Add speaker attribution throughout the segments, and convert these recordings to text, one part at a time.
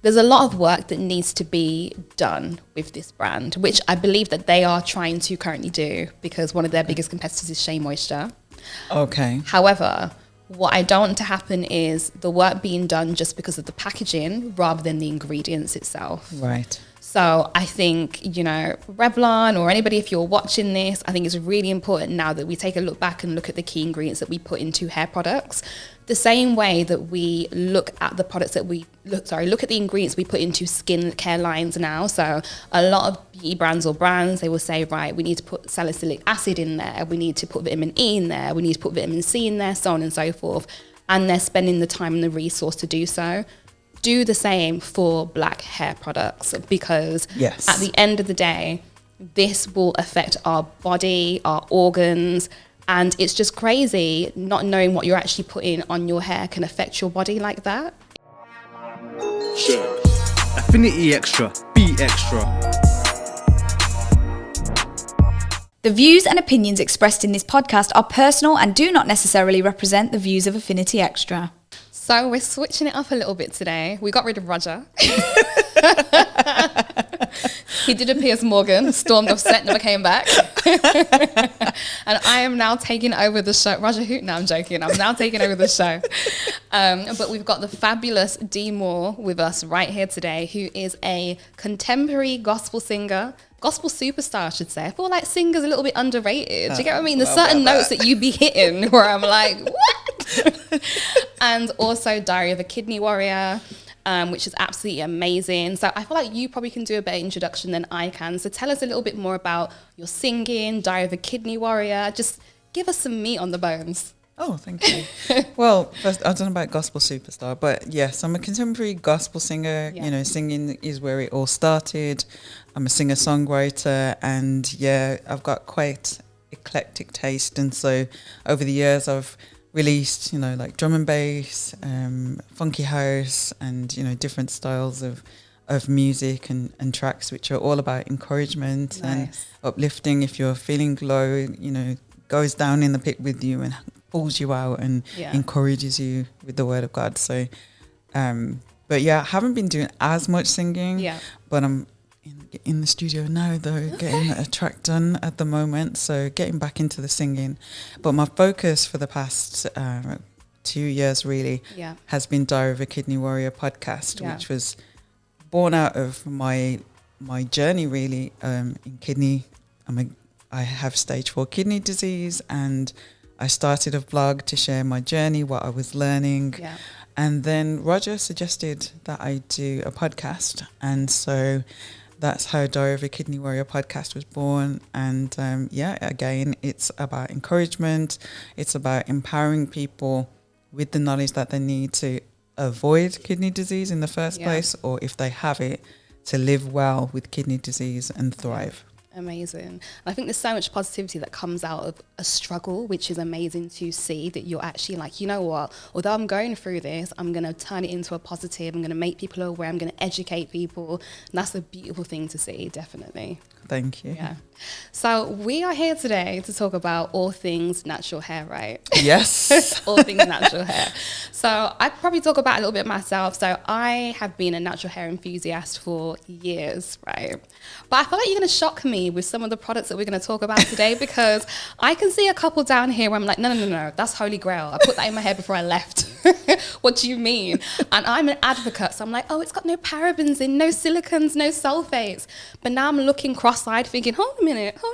Speaker 1: there's a lot of work that needs to be done with this brand, which I believe that they are trying to currently do, because one of their biggest competitors is Shea Moisture.
Speaker 2: Okay.
Speaker 1: However, what I don't want to happen is the work being done just because of the packaging rather than the ingredients itself.
Speaker 2: Right.
Speaker 1: So I think, you know, Revlon or anybody, if you're watching this, I think it's really important now that we take a look back and look at the key ingredients that we put into hair products. The same way that we look at the products that look at the ingredients we put into skin care lines now. So a lot of beauty brands or brands, they will say, right, we need to put salicylic acid in there. We need to put vitamin E in there. We need to put vitamin C in there, so on and so forth. And they're spending the time and the resource to do so. Do the same for black hair products, because at the end of the day, this will affect our body, our organs, and it's just crazy not knowing what you're actually putting on your hair can affect your body like that.
Speaker 3: Sure. Affinity Xtra. Be extra.
Speaker 4: The views and opinions expressed in this podcast are personal and do not necessarily represent the views of Affinity Xtra.
Speaker 1: So we're switching it up a little bit today. We got rid of Roger. He did a Piers Morgan, stormed off set, never came back. And I am now taking over the show. Roger Hoot, no, I'm joking. I'm now taking over the show. But we've got the fabulous Dee Moore with us right here today, who is a contemporary gospel singer, gospel superstar, I should say. I feel like singer's a little bit underrated. Do you get what I mean? There's certain notes that you be hitting where I'm like, what? And also Diary of a Kidney Warrior, which is absolutely amazing. So I feel like you probably can do a better introduction than I can. So tell us a little bit more about your singing, Diary of a Kidney Warrior. Just give us some meat on the bones.
Speaker 2: Oh, thank you. Well, first, I don't know about gospel superstar, but yes, I'm a contemporary gospel singer.
Speaker 1: Yeah.
Speaker 2: You know, singing is where it all started. I'm a singer-songwriter, and yeah, I've got quite eclectic taste. And so over the years, I've released, you know, like drum and bass, funky house, and, you know, different styles of music and tracks, which are all about encouragement and uplifting. If you're feeling low, you know, goes down in the pit with you and pulls you out and encourages you with the word of God. So, but yeah, I haven't been doing as much singing, but I'm in the studio now, though, getting a track done at the moment. So getting back into the singing. But my focus for the past 2 years really has been Diary of a Kidney Warrior podcast, which was born out of my journey really in kidney. I have stage 4 kidney disease, and I started a vlog to share my journey, what I was learning. And then Roger suggested that I do a podcast. And so that's how Diary of a Kidney Warrior podcast was born. And again, it's about encouragement. It's about empowering people with the knowledge that they need to avoid kidney disease in the first place, or if they have it, to live well with kidney disease and thrive.
Speaker 1: Amazing. And I think there's so much positivity that comes out of a struggle, which is amazing to see, that you're actually like, you know what, although I'm going through this, I'm going to turn it into a positive. I'm going to make people aware. I'm going to educate people. And that's a beautiful thing to see, definitely.
Speaker 2: Thank you.
Speaker 1: Yeah. So we are here today to talk about all things natural hair, right?
Speaker 2: Yes.
Speaker 1: All things natural hair. So I'd probably talk about a little bit myself. So I have been a natural hair enthusiast for years, right? But I feel like you're going to shock me with some of the products that we're going to talk about today, because I can see a couple down here where I'm like, no, that's Holy Grail. I put that in my hair before I left. What do you mean? And I'm an advocate. So I'm like, oh, it's got no parabens in, no silicons, no sulfates. But now I'm looking cross-eyed thinking, hold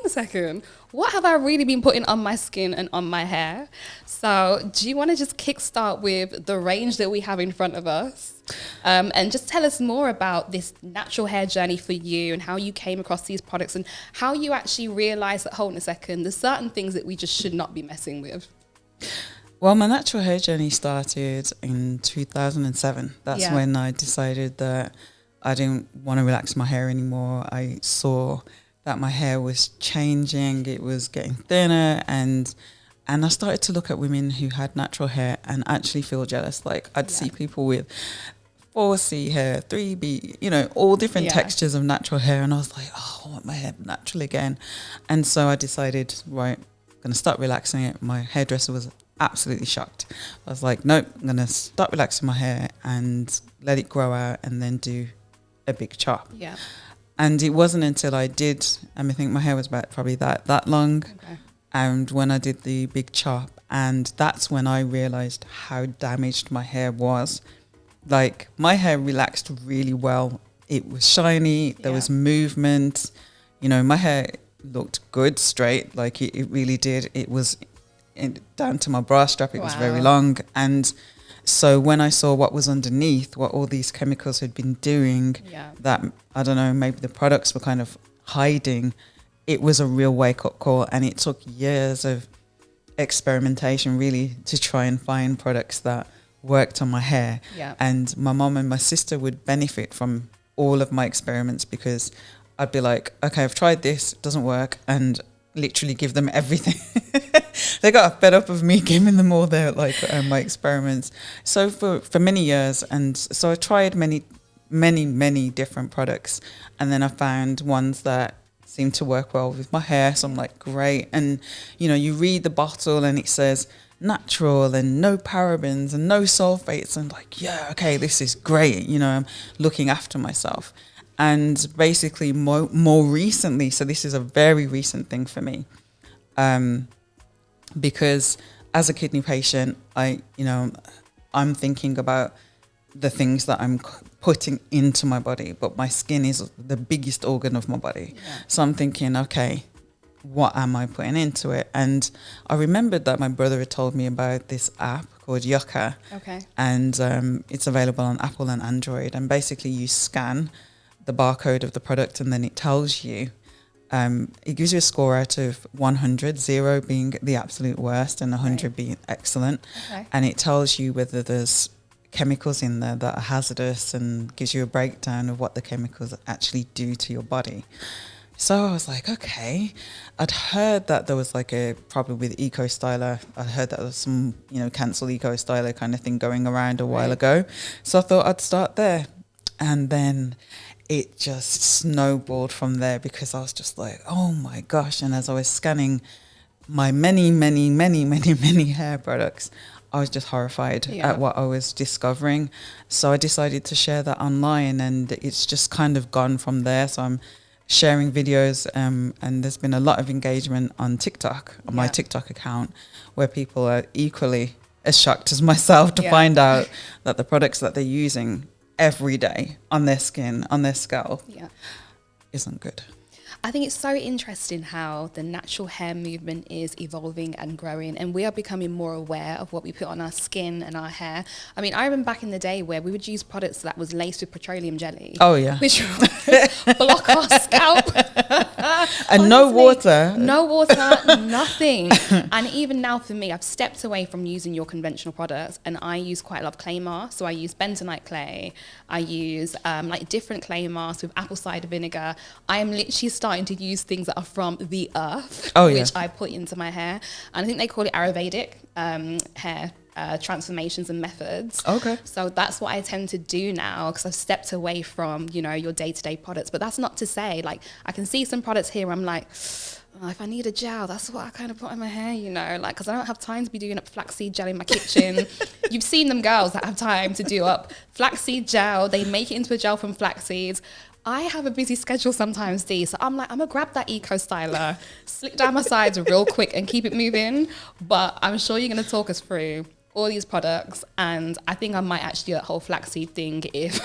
Speaker 1: a second. What have I really been putting on my skin and on my hair? So do you want to just kickstart with the range that we have in front of us? And just tell us more about this natural hair journey for you and how you came across these products and how you actually realized that, hold on a second, there's certain things that we just should not be messing with.
Speaker 2: Well, my natural hair journey started in 2007. That's when I decided that I didn't want to relax my hair anymore. I saw that my hair was changing, it was getting thinner, and I started to look at women who had natural hair and actually feel jealous. Like I'd see people with 4C hair, 3B, you know, all different textures of natural hair, and I was like, oh, I want my hair natural again. And so I decided, right, I'm going to start relaxing it. My hairdresser was absolutely shocked. I was like, nope, I'm going to start relaxing my hair and let it grow out and then do a big chop.
Speaker 1: Yeah.
Speaker 2: And it wasn't until I did, I think my hair was about probably that long.
Speaker 1: Okay.
Speaker 2: And when I did the big chop, and that's when I realized how damaged my hair was. Like, my hair relaxed really well. It was shiny, there was movement. You know, my hair looked good straight, like it really did. It was down to my bra strap, it was very long. And so when I saw what was underneath, what all these chemicals had been doing, that, I don't know, maybe the products were kind of hiding, it was a real wake-up call. And it took years of experimentation really to try and find products that worked on my hair. And my mom and my sister would benefit from all of my experiments, because I'd be like, okay, I've tried this, it doesn't work, and literally give them everything. They got fed up of me giving them all their my experiments. So for many years, and so I tried many different products, and then I found ones that seemed to work well with my hair. So I'm like, great. And you know, you read the bottle and it says natural and no parabens and no sulfates, and like, yeah, okay, this is great. You know, I'm looking after myself. And basically more recently, so this is a very recent thing for me, because as a kidney patient, I'm thinking about the things that I'm putting into my body, but my skin is the biggest organ of my body. So I'm thinking, okay, what am I putting into it? And I remembered that my brother had told me about this app called Yuka.
Speaker 1: Okay.
Speaker 2: And it's available on Apple and Android. And basically you scan the barcode of the product, and then it tells you, it gives you a score out of 100, 0 being the absolute worst and 100 being excellent.
Speaker 1: Okay.
Speaker 2: And it tells you whether there's chemicals in there that are hazardous, and gives you a breakdown of what the chemicals actually do to your body. So I was like, okay. I'd heard that there was like a problem with Eco Styler. I heard that there was some, cancel Eco Styler kind of thing going around a while ago. So I thought I'd start there. And then it just snowballed from there, because I was just like, oh my gosh. And as I was scanning my many hair products, I was just horrified at what I was discovering. So I decided to share that online, and it's just kind of gone from there. So I'm sharing videos, and there's been a lot of engagement on TikTok, on my TikTok account, where people are equally as shocked as myself to find out that the products that they're using every day on their skin, on their scalp, isn't good.
Speaker 1: I think it's so interesting how the natural hair movement is evolving and growing, and we are becoming more aware of what we put on our skin and our hair. I mean, I remember back in the day where we would use products that was laced with petroleum jelly.
Speaker 2: Oh, yeah.
Speaker 1: Which would block our scalp.
Speaker 2: And
Speaker 1: Honestly,
Speaker 2: no water.
Speaker 1: No water, nothing. And even now for me, I've stepped away from using your conventional products, and I use quite a lot of clay masks. So I use bentonite clay. I use different clay masks with apple cider vinegar. I am literally starting to use things that are from the earth, which I put into my hair. And I think they call it Ayurvedic hair transformations and methods. Okay. So that's what I tend to do now, because I've stepped away from, your day-to-day products. But that's not to say, I can see some products here, I'm like, if I need a gel, that's what I kind of put in my hair, because I don't have time to be doing up flaxseed gel in my kitchen. You've seen them girls that have time to do up flaxseed gel. They make it into a gel from flax seeds. I have a busy schedule sometimes, Dee, so I'm like, I'm gonna grab that Eco Styler, slick down my sides real quick and keep it moving. But I'm sure you're gonna talk us through all these products, and I think I might actually do that whole flaxseed thing if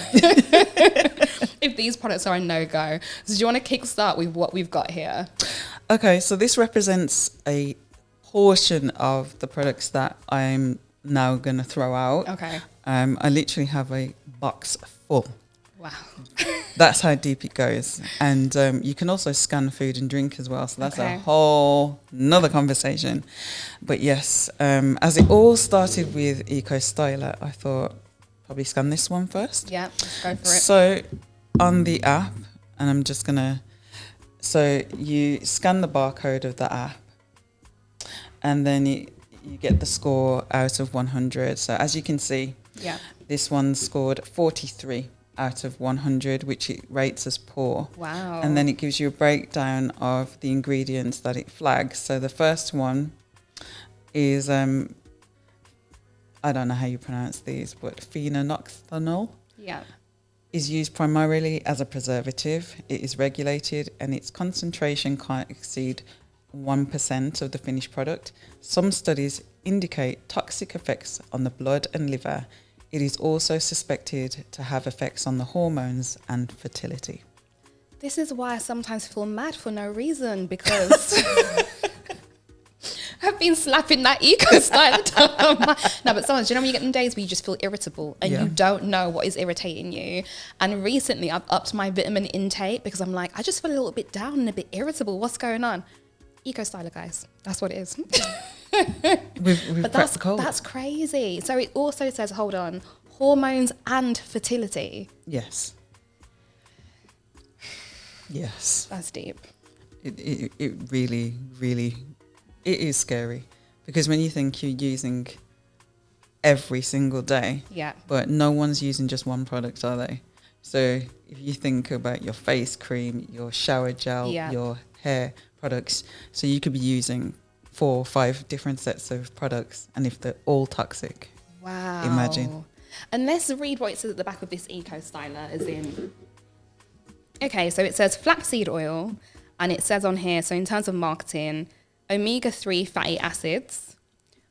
Speaker 1: if these products are a no-go. So do you want to kickstart with what we've got here?
Speaker 2: Okay, so this represents a portion of the products that I'm now going to throw out.
Speaker 1: Okay.
Speaker 2: I literally have a box full.
Speaker 1: Wow.
Speaker 2: That's how deep it goes. And you can also scan food and drink as well. So that's a whole another conversation. But yes, as it all started with Eco Styler, I thought probably scan this one first.
Speaker 1: Yeah, let's go for it.
Speaker 2: So on the app, and I'm just going to, so you scan the barcode of the app, and then you get the score out of 100. So as you can see, this one scored 43 out of 100, which it rates as poor.
Speaker 1: Wow.
Speaker 2: And then it gives you a breakdown of the ingredients that it flags. So the first one is I don't know how you pronounce these, but Phenoxanal
Speaker 1: Yeah.
Speaker 2: is used primarily as a preservative. It is regulated and its concentration can't exceed 1% of the finished product. Some studies indicate toxic effects on the blood and liver. It is also suspected to have effects on the hormones and fertility.
Speaker 1: This is why I sometimes feel mad for no reason, because I've been slapping that eco style down. No, but sometimes, you know, when you get them days where you just feel irritable and you don't know what is irritating you. And recently I've upped my vitamin intake because I'm like, I just feel a little bit down and a bit irritable. What's going on? Eco styler, guys. That's what it is.
Speaker 2: We've
Speaker 1: But
Speaker 2: cracked the code.
Speaker 1: that's crazy. So it also says, hold on, hormones and fertility.
Speaker 2: Yes. Yes.
Speaker 1: That's deep.
Speaker 2: It really, really, it is scary, because when you think you're using every single day,
Speaker 1: Yeah.
Speaker 2: but no one's using just one product, are they? So if you think about your face cream, your shower gel, your hair products, so you could be using 4 or 5 different sets of products, and if they're all toxic,
Speaker 1: Wow.
Speaker 2: imagine.
Speaker 1: And let's read what it says at the back of this eco styler, as in, okay, so it says flaxseed oil, and it says on here, so in terms of marketing, omega-3 fatty acids,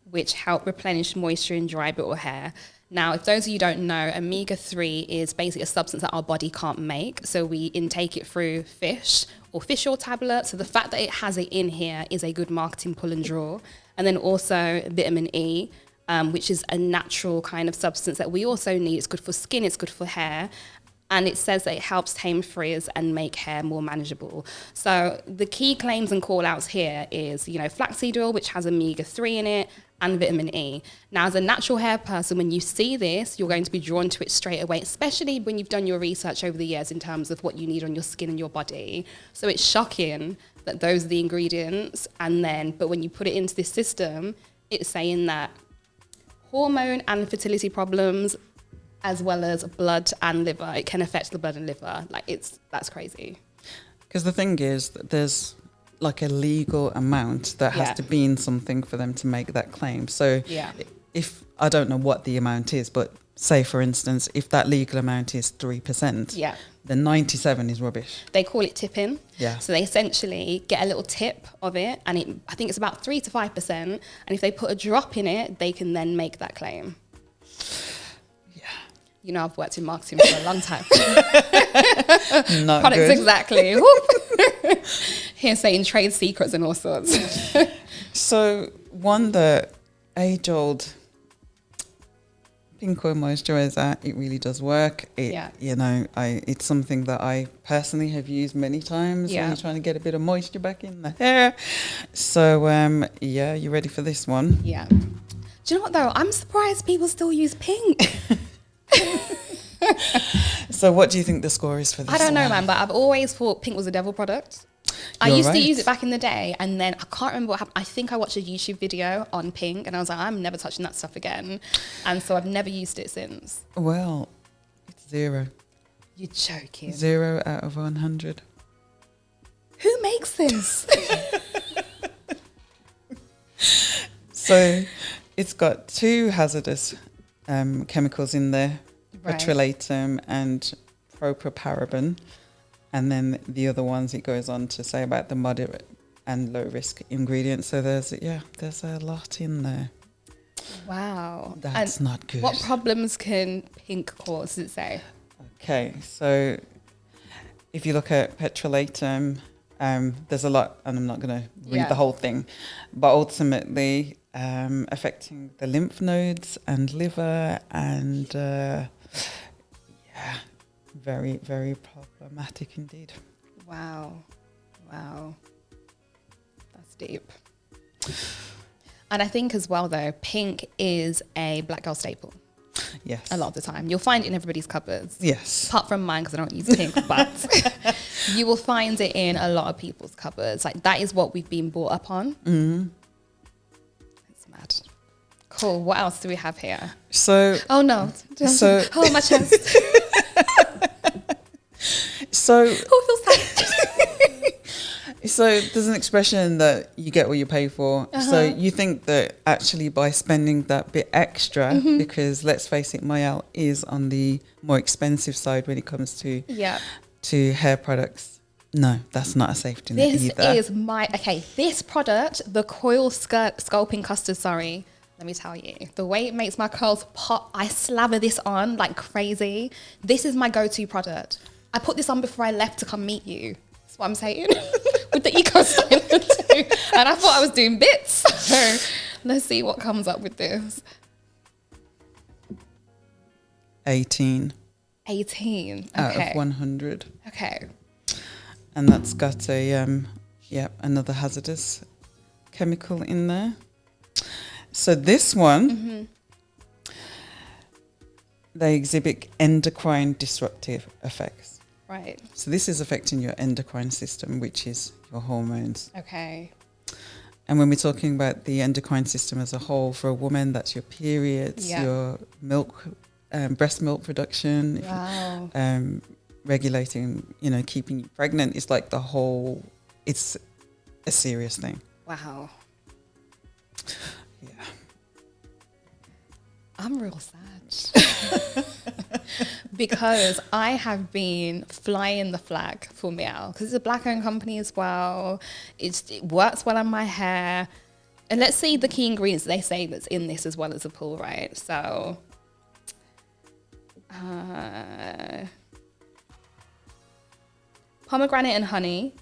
Speaker 1: which help replenish moisture in dry, brittle hair. Now, if those of you don't know, omega-3 is basically a substance that our body can't make. So we intake it through fish or fish oil tablets. So the fact that it has it in here is a good marketing pull and draw. And then also vitamin E, which is a natural kind of substance that we also need. It's good for skin, it's good for hair. And it says that it helps tame frizz and make hair more manageable. So the key claims and call outs here is, you know, flaxseed oil, which has omega-3 in it, and vitamin E. Now, as a natural hair person, when you see this, you're going to be drawn to it straight away, especially when you've done your research over the years in terms of what you need on your skin and your body. So it's shocking that those are the ingredients. But when you put it into this system, it's saying that hormone and fertility problems, as well as blood and liver, it can affect the blood and liver. That's crazy.
Speaker 2: Because the thing is that there's like a legal amount that has to be in something for them to make that claim. So if, I don't know what the amount is, but say for instance, if that legal amount is 3%, then 97 is rubbish.
Speaker 1: They call it tipping.
Speaker 2: Yeah.
Speaker 1: So they essentially get a little tip of it, and I think it's about 3 to 5%. And if they put a drop in it, they can then make that claim. You know, I've worked in marketing for a long time.
Speaker 2: Not
Speaker 1: Products,
Speaker 2: good.
Speaker 1: exactly. Here saying trade secrets and all sorts.
Speaker 2: So one, the age-old pink oil moisturizer, it really does work. You know, it's something that I personally have used many times when you're trying to get a bit of moisture back in the hair. So you ready for this one?
Speaker 1: Yeah. Do you know what though? I'm surprised people still use pink.
Speaker 2: So what do you think the score is for this?
Speaker 1: I don't know,
Speaker 2: one?
Speaker 1: man, but I've always thought pink was a devil product. I used to use it back in the day, and then I can't remember what happened. I think I watched a YouTube video on pink, and I was like, I'm never touching that stuff again. And so I've never used it since.
Speaker 2: Well, it's 0.
Speaker 1: You're joking.
Speaker 2: 0 out of 100.
Speaker 1: Who makes this?
Speaker 2: So it's got 2 hazardous chemicals in there, petrolatum and propylparaben. And then the other ones, it goes on to say about the moderate and low risk ingredients. So there's a lot in there.
Speaker 1: Wow.
Speaker 2: That's not good.
Speaker 1: What problems can pink cause, does it say?
Speaker 2: Okay, so if you look at petrolatum, there's a lot, and I'm not going to read the whole thing, but ultimately affecting the lymph nodes and liver, and very, very problematic indeed.
Speaker 1: Wow. That's deep. And I think as well, though, pink is a black girl staple.
Speaker 2: Yes.
Speaker 1: A lot of the time. You'll find it in everybody's cupboards.
Speaker 2: Yes.
Speaker 1: Apart from mine, because I don't use pink, but you will find it in a lot of people's cupboards. Like, that is what we've been brought up on. Mm-hmm. It's mad. Cool. What else do we have here?
Speaker 2: So...
Speaker 1: Oh, no.
Speaker 2: So...
Speaker 1: Oh, my chest.
Speaker 2: So...
Speaker 1: Who feels that?
Speaker 2: So there's an expression that you get what you pay for. So you think that actually by spending that bit extra, because let's face it, Mayal is on the more expensive side when it comes to hair products. No, that's not a safety net either.
Speaker 1: This is this product, the coil sculpting custard, let me tell you, the way it makes my curls pop, I slather this on like crazy. This is my go-to product. I put this on before I left to come meet you. That's what I'm saying. With the eco styler too. And I thought I was doing bits. So let's see what comes up with this.
Speaker 2: 18.
Speaker 1: 18.
Speaker 2: Out of 100.
Speaker 1: Okay.
Speaker 2: And that's got a another hazardous chemical in there. So this one, they exhibit endocrine disruptive effects.
Speaker 1: Right.
Speaker 2: So this is affecting your endocrine system, which is your hormones.
Speaker 1: Okay.
Speaker 2: And when we're talking about the endocrine system as a whole, for a woman, that's your periods, your milk, breast milk production,
Speaker 1: Wow.
Speaker 2: regulating, keeping you pregnant. It's like it's a serious thing.
Speaker 1: Wow.
Speaker 2: Yeah.
Speaker 1: I'm real sad. Because I have been flying the flag for Meow, because it's a black-owned company as well. It works well on my hair. And let's see the key ingredients they say that's in this as well as a pool, right? So, pomegranate and honey.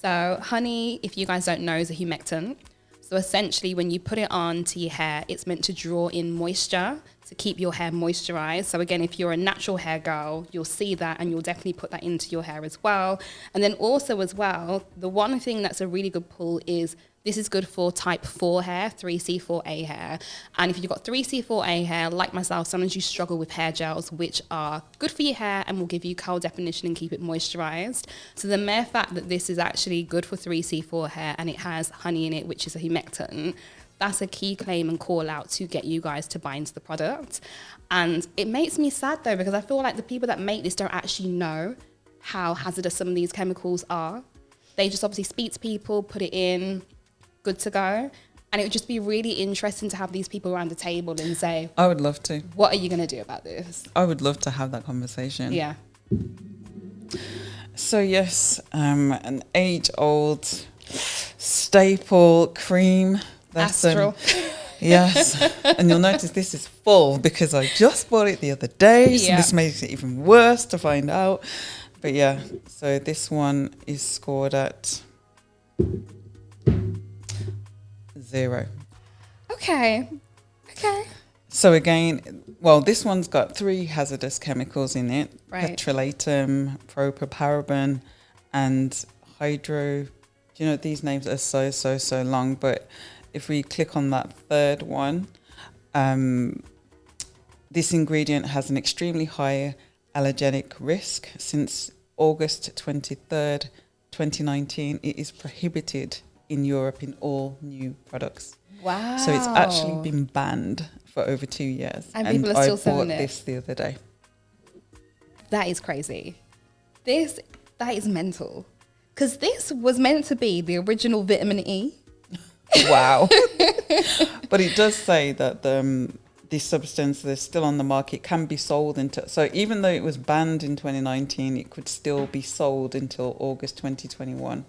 Speaker 1: So honey, if you guys don't know, is a humectant. So essentially when you put it on to your hair, it's meant to draw in moisture to keep your hair moisturized. So again, if you're a natural hair girl, you'll see that and you'll definitely put that into your hair as well. And then also as well, the one thing that's a really good pull is this is good for type 4 hair, 3C4A hair. And if you've got 3C4A hair, like myself, sometimes you struggle with hair gels, which are good for your hair and will give you curl definition and keep it moisturized. So the mere fact that this is actually good for 3C4 hair and it has honey in it, which is a humectant, that's a key claim and call out to get you guys to buy into the product. And it makes me sad though, because I feel like the people that make this don't actually know how hazardous some of these chemicals are. They just obviously speak to people, put it in, good to go. And it would just be really interesting to have these people around the table and say,
Speaker 2: I would love to.
Speaker 1: what are you going to do about this?
Speaker 2: I would love to have that conversation.
Speaker 1: Yeah.
Speaker 2: So yes, an age-old staple cream. That's
Speaker 1: Astral.
Speaker 2: Yes. And you'll notice this is full because I just bought it the other day. So this makes it even worse to find out. But yeah, so this one is scored at 0.
Speaker 1: Okay.
Speaker 2: So again, well, this one's got 3 hazardous chemicals in it.
Speaker 1: Right.
Speaker 2: Petrolatum, propylparaben, and hydro. Do you know, these names are so long, but if we click on that third one, this ingredient has an extremely high allergenic risk. Since August 23rd, 2019, it is prohibited in Europe in all new products.
Speaker 1: Wow.
Speaker 2: So it's actually been banned for over 2 years.
Speaker 1: And people are still selling it.
Speaker 2: I bought this the other day.
Speaker 1: That is crazy. That is mental. Because this was meant to be the original vitamin E.
Speaker 2: Wow. But it does say that this substance that's still on the market can be sold so even though it was banned in 2019, it could still be sold until August 2021.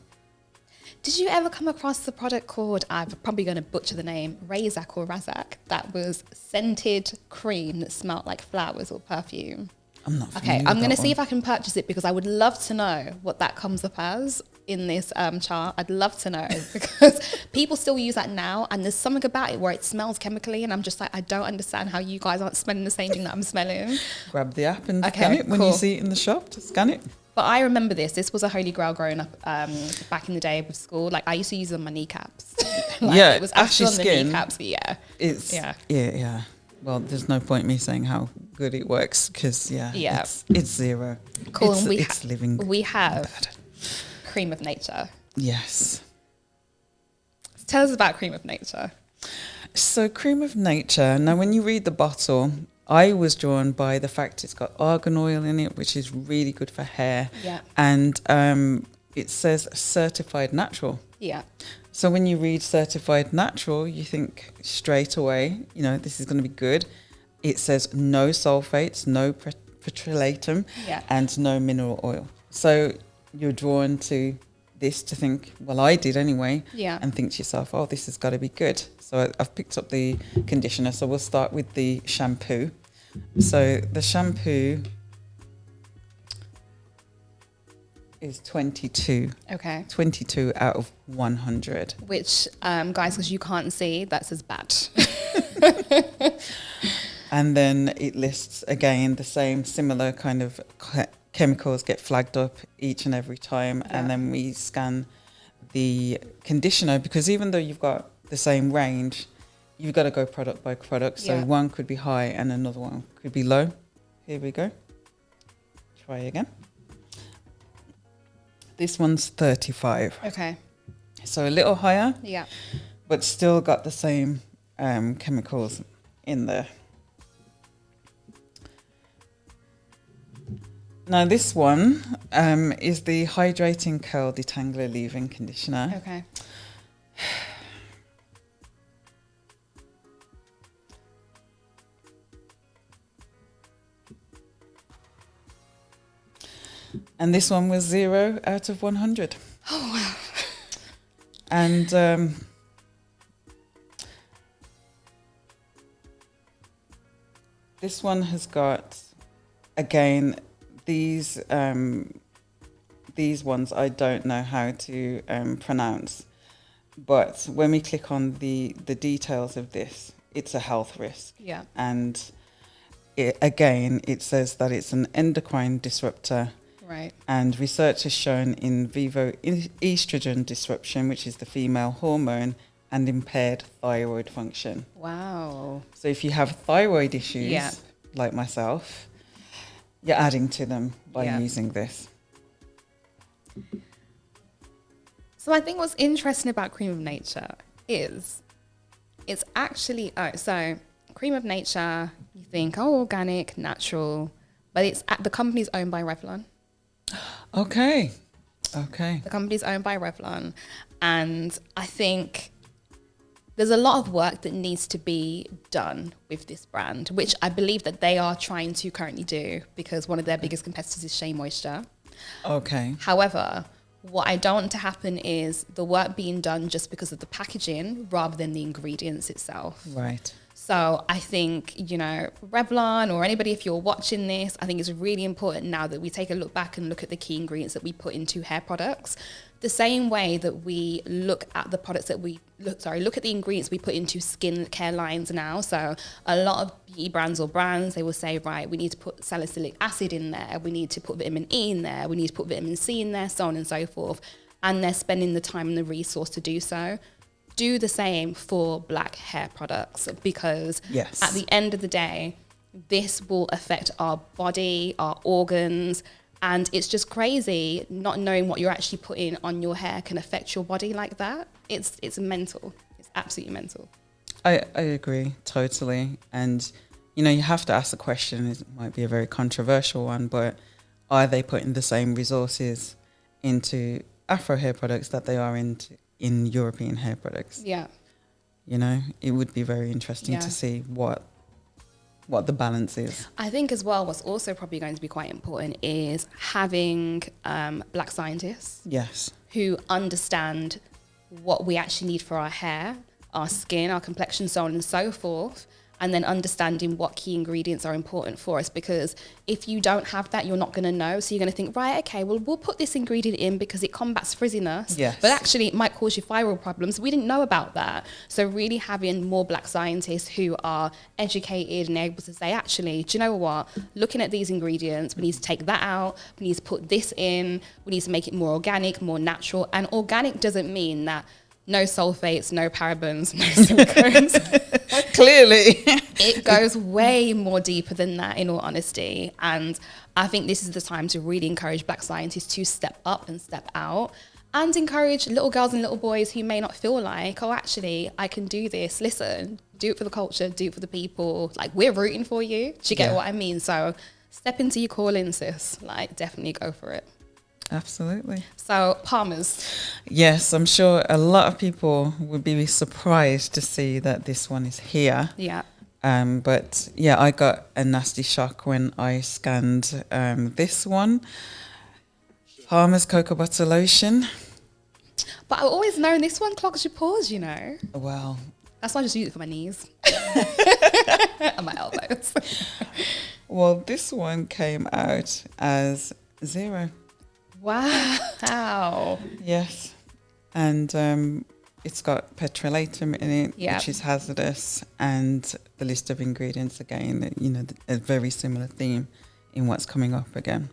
Speaker 1: Did you ever come across the product called, I'm probably going to butcher the name, Razak or Razak, that was scented cream that smelled like flowers or perfume?
Speaker 2: I'm not
Speaker 1: Okay, I'm going to see if I can purchase it because I would love to know what that comes up as in this chart. I'd love to know because people still use that now and there's something about it where it smells chemically and I'm just like, I don't understand how you guys aren't smelling the same thing that I'm smelling.
Speaker 2: Grab the app and scan it when you see it in the shop. Just scan it.
Speaker 1: But I remember this was a holy grail growing up back in the day with school. Like I used to use it on my kneecaps.
Speaker 2: It
Speaker 1: was
Speaker 2: actually
Speaker 1: on the
Speaker 2: skin.
Speaker 1: kneecaps,
Speaker 2: Yeah. Well, there's no point me saying how good it works because it's 0.
Speaker 1: Cool.
Speaker 2: It's living.
Speaker 1: We have
Speaker 2: bad.
Speaker 1: Cream of Nature.
Speaker 2: Yes.
Speaker 1: Tell us about Cream of Nature.
Speaker 2: So Cream of Nature, now when you read the bottle, I was drawn by the fact it's got argan oil in it, which is really good for hair.
Speaker 1: Yeah.
Speaker 2: And it says certified natural.
Speaker 1: Yeah.
Speaker 2: So when you read certified natural, you think straight away, you know, this is going to be good. It says no sulfates, no petrolatum,
Speaker 1: Yeah.
Speaker 2: and no mineral oil. So you're drawn to this to think, well, I did anyway,
Speaker 1: Yeah.
Speaker 2: and think to yourself, oh, this has got to be good. So I've picked up the conditioner. So we'll start with the shampoo. So the shampoo is 22.
Speaker 1: Okay.
Speaker 2: 22 out of 100.
Speaker 1: Which, guys, because you can't see, that says bad.
Speaker 2: And then it lists again the same similar kind of chemicals get flagged up each and every time.
Speaker 1: Yeah.
Speaker 2: And then we scan the conditioner, because even though you've got the same range, you've got to go product by product. So
Speaker 1: Yeah.
Speaker 2: one could be high and another one could be low. Here we go. Try again. This one's 35.
Speaker 1: Okay.
Speaker 2: So a little higher,
Speaker 1: Yeah.
Speaker 2: but still got the same chemicals in there. Now this one is the Hydrating Curl Detangler Leave-In Conditioner.
Speaker 1: Okay.
Speaker 2: And this one was 0 out of 100.
Speaker 1: Oh, wow.
Speaker 2: And this one has got, again, these ones I don't know how to pronounce. But when we click on the details of this, it's a health risk.
Speaker 1: Yeah.
Speaker 2: And it says that it's an endocrine disruptor.
Speaker 1: Right.
Speaker 2: And research has shown in vivo estrogen disruption, which is the female hormone, and impaired thyroid function.
Speaker 1: Wow.
Speaker 2: So if you have thyroid issues,
Speaker 1: Yeah.
Speaker 2: like myself, you're adding to them by
Speaker 1: Yeah.
Speaker 2: using this.
Speaker 1: So I think what's interesting about Cream of Nature is it's actually, so Cream of Nature, you think, oh, organic, natural, but the company's owned by Revlon.
Speaker 2: Okay.
Speaker 1: The company's owned by Revlon. And I think there's a lot of work that needs to be done with this brand, which I believe that they are trying to currently do, because one of their biggest competitors is Shea Moisture.
Speaker 2: Okay.
Speaker 1: However, what I don't want to happen is the work being done just because of the packaging rather than the ingredients itself.
Speaker 2: Right.
Speaker 1: So I think, Revlon or anybody, if you're watching this, I think it's really important now that we take a look back and look at the key ingredients that we put into hair products. The same way that we look at the products that look at the ingredients we put into skin care lines now. So a lot of beauty brands or brands, they will say, right, we need to put salicylic acid in there. We need to put vitamin E in there. We need to put vitamin C in there, so on and so forth. And they're spending the time and the resource to do so. Do the same for black hair products, because
Speaker 2: Yes.
Speaker 1: at the end of the day, this will affect our body, our organs, and it's just crazy not knowing what you're actually putting on your hair can affect your body like that. It's mental. It's absolutely mental.
Speaker 2: I agree totally. And, you have to ask the question, it might be a very controversial one, but are they putting the same resources into Afro hair products that they are in European hair products?
Speaker 1: Yeah.
Speaker 2: It would be very interesting
Speaker 1: Yeah.
Speaker 2: to see what the balance is.
Speaker 1: I think as well, what's also probably going to be quite important is having black scientists
Speaker 2: Yes.
Speaker 1: who understand what we actually need for our hair, our skin, our complexion, so on and so forth, and then understanding what key ingredients are important for us. Because if you don't have that, you're not going to know. So you're going to think, right, okay, well, we'll put this ingredient in because it combats frizziness.
Speaker 2: Yes.
Speaker 1: But actually, it might cause you thyroid problems. We didn't know about that. So really having more black scientists who are educated and able to say, actually, do you know what? Looking at these ingredients, we need to take that out. We need to put this in. We need to make it more organic, more natural. And organic doesn't mean that no sulfates, no parabens, no silicones.
Speaker 2: Clearly.
Speaker 1: It goes way more deeper than that, in all honesty. And I think this is the time to really encourage black scientists to step up and step out, and encourage little girls and little boys who may not feel like, oh, actually, I can do this. Listen, do it for the culture, do it for the people. Like, we're rooting for you. Do you get what I mean? So step into your calling, sis. Like, definitely go for it.
Speaker 2: Absolutely.
Speaker 1: So Palmer's.
Speaker 2: Yes, I'm sure a lot of people would be surprised to see that this one is here.
Speaker 1: Yeah.
Speaker 2: But yeah, I got a nasty shock when I scanned this one. Harmless Cocoa Butter Lotion.
Speaker 1: But I've always known this one clogs your pores, you know.
Speaker 2: Well,
Speaker 1: That's why I just use it for my knees and my elbows.
Speaker 2: well, this one came out as 0.
Speaker 1: Wow.
Speaker 2: Yes. And it's got petrolatum in it,
Speaker 1: Yeah.
Speaker 2: which is hazardous. And the list of ingredients, again, you know, a very similar theme in what's coming up again.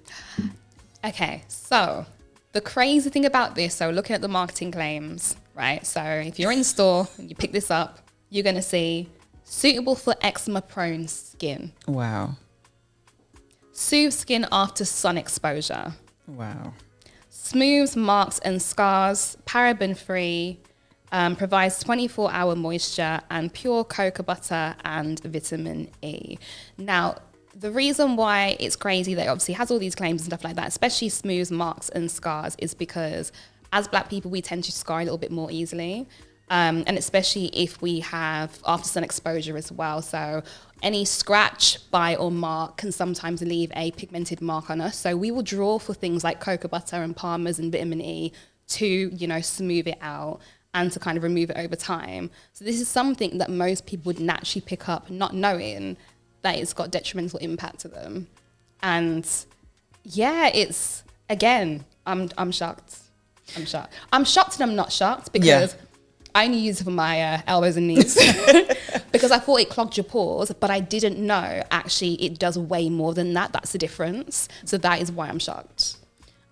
Speaker 1: Okay, so the crazy thing about this, so looking at the marketing claims, right? So if you're in store and you pick this up, you're going to see suitable for eczema-prone skin.
Speaker 2: Wow.
Speaker 1: Soothes skin after sun exposure.
Speaker 2: Wow.
Speaker 1: Smooths marks and scars, paraben-free, provides 24-hour moisture and pure cocoa butter and vitamin E. Now, the reason why it's crazy that it obviously has all these claims and stuff like that, especially smooths marks and scars, is because as Black people, we tend to scar a little bit more easily. And especially if we have after sun exposure as well. So any scratch, bite or mark can sometimes leave a pigmented mark on us. So we will draw for things like cocoa butter and Palmer's and vitamin E to, you know, smooth it out and to kind of remove it over time. So this is something that most people would naturally pick up, not knowing that it's got detrimental impact to them. And yeah, it's, again, I'm shocked. I'm shocked. I'm shocked and I'm not shocked because I only use it for my elbows and knees because I thought it clogged your pores, but I didn't know actually it does way more than that. That's the difference. So that is why I'm shocked.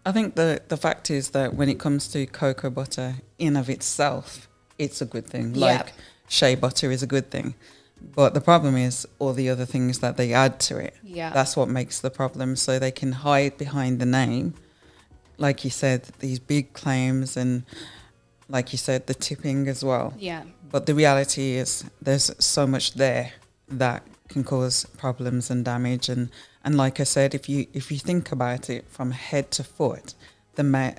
Speaker 2: I think the fact is that when it comes to cocoa butter in of itself, it's a good thing. Like shea butter is a good thing. But the problem is all the other things that they add to it.
Speaker 1: Yeah.
Speaker 2: That's what makes the problem. So they can hide behind the name. Like you said, these big claims and like you said, the tipping as well.
Speaker 1: Yeah.
Speaker 2: But the reality is there's so much there that can cause problems and damage. And like I said, if you think about it from head to foot, I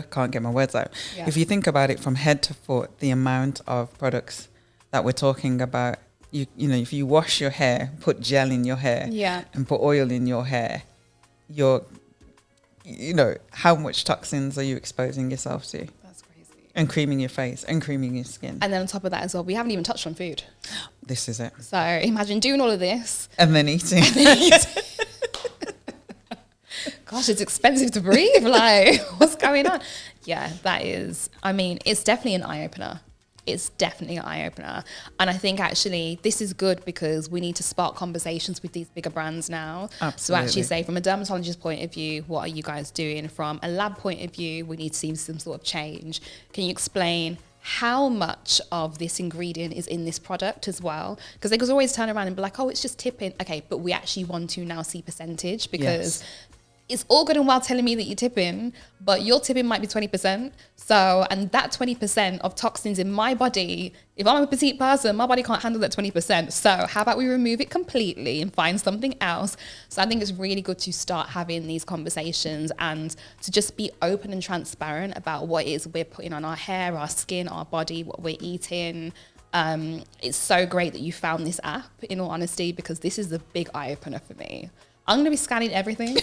Speaker 2: can't get my words out.
Speaker 1: Yeah.
Speaker 2: If you think about it from head to foot, the amount of products that we're talking about, you know, if you wash your hair, put gel in your hair and put oil in your hair, you know, how much toxins are you exposing yourself to?
Speaker 1: That's crazy.
Speaker 2: And creaming your face and creaming your skin.
Speaker 1: And then on top of that as well, we haven't even touched on food.
Speaker 2: This is it.
Speaker 1: So imagine doing all of this.
Speaker 2: And then eating.
Speaker 1: Gosh, it's expensive to breathe. Like, what's going on? Yeah, that is, I mean, it's definitely an eye-opener. It's definitely an eye-opener. And I think actually this is good because we need to spark conversations with these bigger brands now.
Speaker 2: Absolutely.
Speaker 1: So actually say from a dermatologist point of view, what are you guys doing? From a lab point of view, we need to see some sort of change. Can you explain how much of this ingredient is in this product as well? Because they could always turn around and be like, oh, it's just tipping. Okay, but we actually want to now see percentage because it's all good and well telling me that you're tipping, but your tipping might be 20%. So, and that 20% of toxins in my body, if I'm a petite person, my body can't handle that 20%. So how about we remove it completely and find something else? So I think it's really good to start having these conversations and to just be open and transparent about what it is we're putting on our hair, our skin, our body, what we're eating. It's so great that you found this app, in all honesty, because this is the big eye opener for me. I'm going to be scanning everything.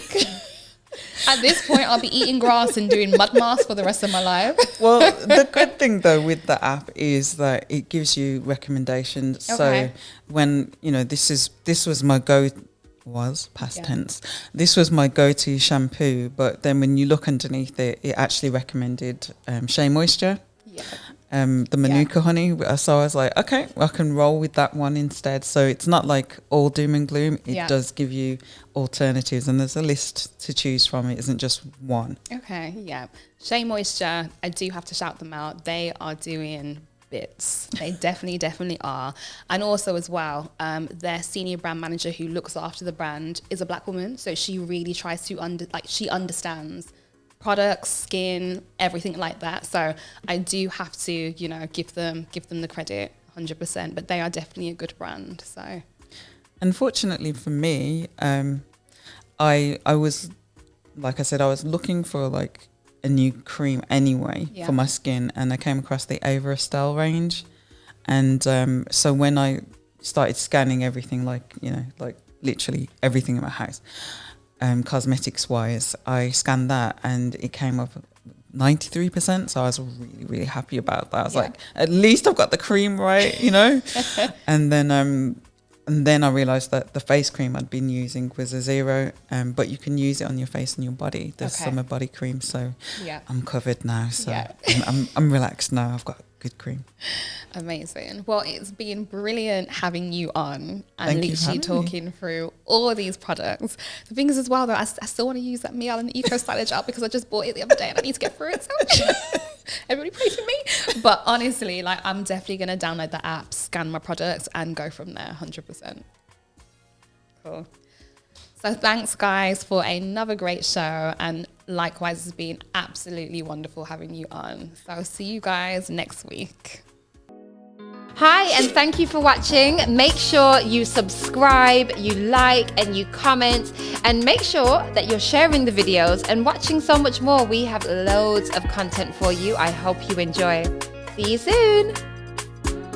Speaker 1: At this point, I'll be eating grass and doing mud masks for the rest of my life.
Speaker 2: Well, the good thing though with the app is that it gives you recommendations.
Speaker 1: Okay.
Speaker 2: So when, you know, this was my past tense. This was my go-to shampoo, but then when you look underneath it, it actually recommended Shea Moisture.
Speaker 1: Yeah.
Speaker 2: The Manuka honey. So I was like, okay, I can roll with that one instead. So it's not like all doom and gloom. It does give you alternatives, and there's a list to choose from. It isn't just one.
Speaker 1: Okay, yeah. Shea Moisture, I do have to shout them out. They are doing bits. They definitely are. And also as well, their senior brand manager who looks after the brand is a Black woman. So she really tries to she understands products, skin, everything like that. So I do have to, you know, give them the credit 100%, but they are definitely a good brand. So
Speaker 2: unfortunately for me, I was like I said, I was looking for like a new cream anyway for my skin, and I came across the Estelle range. And so when I started scanning everything, like, you know, like literally everything in my house, cosmetics wise, I scanned that and it came up 93%. So I was really, really happy about that. I was like, at least I've got the cream right, you know. And then I realized that the face cream I'd been using was a zero, but you can use it on your face and your body. There's summer body cream, so I'm covered now. So I'm relaxed now. I've got good cream.
Speaker 1: Amazing. Well, it's been brilliant having you on and literally talking through all of these products. The thing is as well, though, I still want to use that Miel and Eco Styler gel because I just bought it the other day and I need to get through it so much. Everybody pray for me. But honestly, like, I'm definitely going to download the app, scan my products and go from there 100%. Cool. So thanks, guys, for another great show. And likewise, it's been absolutely wonderful having you on. So I'll see you guys next week.
Speaker 5: Hi, and thank you for watching. Make sure you subscribe, you like, and you comment, and make sure that you're sharing the videos and watching so much more. We have loads of content for you. I hope you enjoy. See you soon.